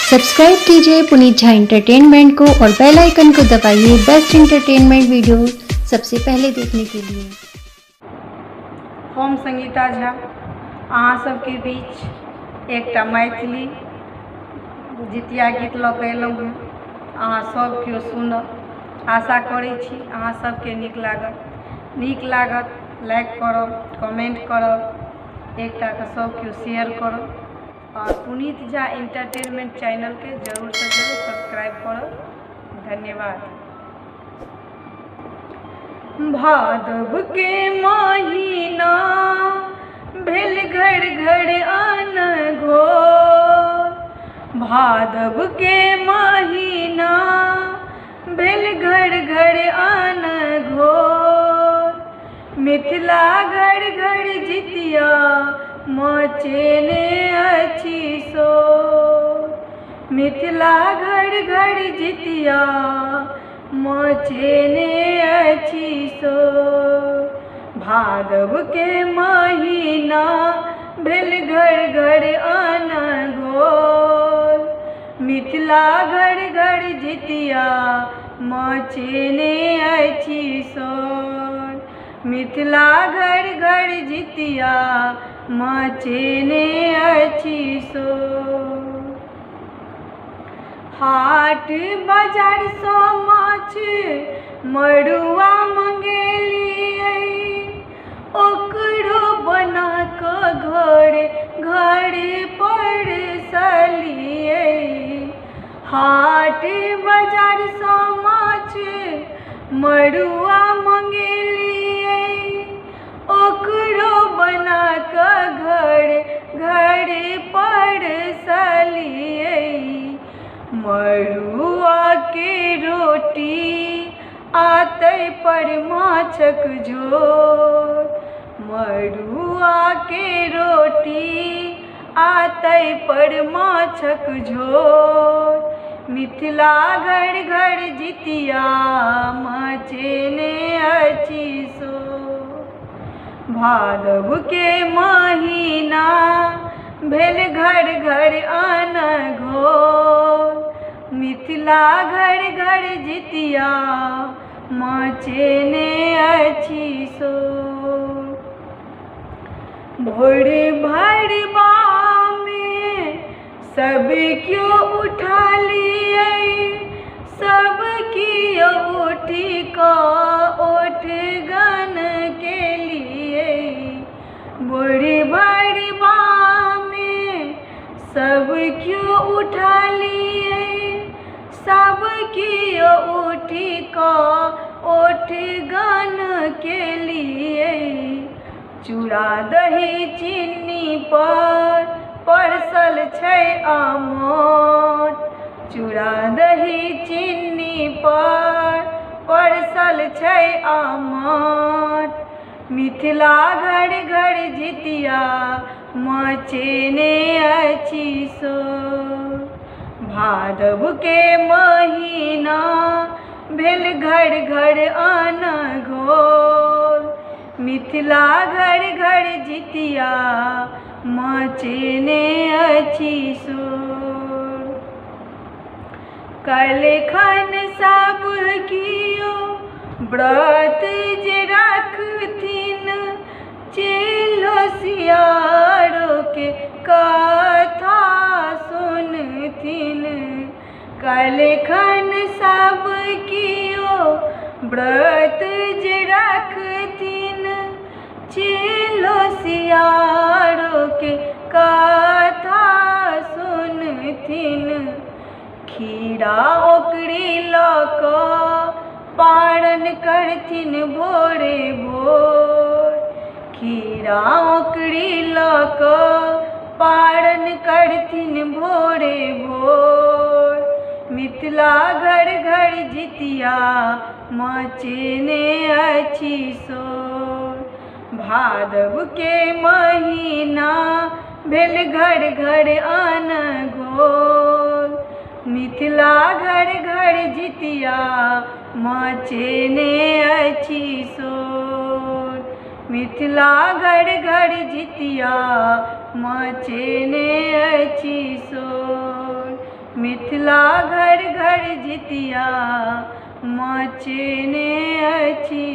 Subscribe कीजिए Puneet Jha entertainment को और बेल आइकन को दबाइए बेस्ट एंटरटेनमेंट वीडियो सबसे पहले देखने के लिए। हम संगीता झा अहाँ सबके बीच एकटा मैथिली जितिया गीत लऽ कऽ एलहुँ हँ। अहाँ सब केओ सुनब, आशा करै छी अहाँ सबके नीक लागत। लाइक करब, कमेंट करब, एकटा के सब केओ शेयर करब और पुनीत झा एंटरटेनमेंट चैनल के जरूर से जरूर सब्सक्राइब करब। धन्यवाद। भादव के महीना भेल घर घर आन घोर, भादव के महीना भेल घर घर आन घोर, मिथिला घर घर जितिया मचेने अछि शोर, मिथिला घर घर जितिया मचेने अछि शोर, भादव के महीना भेल घर घर आन घोर, मिथिला घर घर जितिया मचेने अछि शोर, मिथिला घर घर जितिया मचेने अछि शोर। हाट बाजार सँ माछ मड़ुआ मंगेलियै, ओकरो बना कऽ घरे घरे परसलियै। हाट बाजार सँ माछ मड़ुआ मंगेलियै, ओकरो बना कऽ घरे घरे परसलियै। मड़ुआ के रोटी आतै पर माछक झोर, मड़ुआ के रोटी आतै पर माछक झोर, मिथिला घर घर जितिया मचेने अछि शोर, भादव के महीना भेल घर घर आन घोर, मिथिला घर घर जितिया मचेने अछि शोर। भोर भरबा में सब केओ उठलियै, सब केओ उठि कऽ ओठ गन केलियै। भोर भरबा में सब केओ उठलियै, सब केओ उठि कऽ ओठ गन केलियै। चूड़ा दही चीनी पर परसल छै आमोट, चूड़ा दही चीनी पर परसल छै आमोट, मिथिला घर घर जितिया मचेने अछि शोर, भादव के महीना भेल घर घर आन घोर, मिथिला घर घर जितिया मचेने अछि शोर। काल्हिखन सब कियो व्रत जे राखथिन, चेल होशियारो के कथा सुनथिन। काल्हिखन सब कियो व्रत जे राखथिन, चेल होशियारो के कथा सुनथिन। खीरा ओकरी लऽ कऽ पारन करथिन भोरे भोर, खीरा ओकरी लऽ कऽ पारन करथिन भोरे भोर, मिथिला घर घर जितिया मचेने अछि शोर, भादव के महीना भेल घर घर आन घोर, मिथिला घर घर जितिया मचेने अछि शोर, मिथिला घर घर जितिया मचेने अछि शोर, मिथिला घर घर जितिया मचेने अछि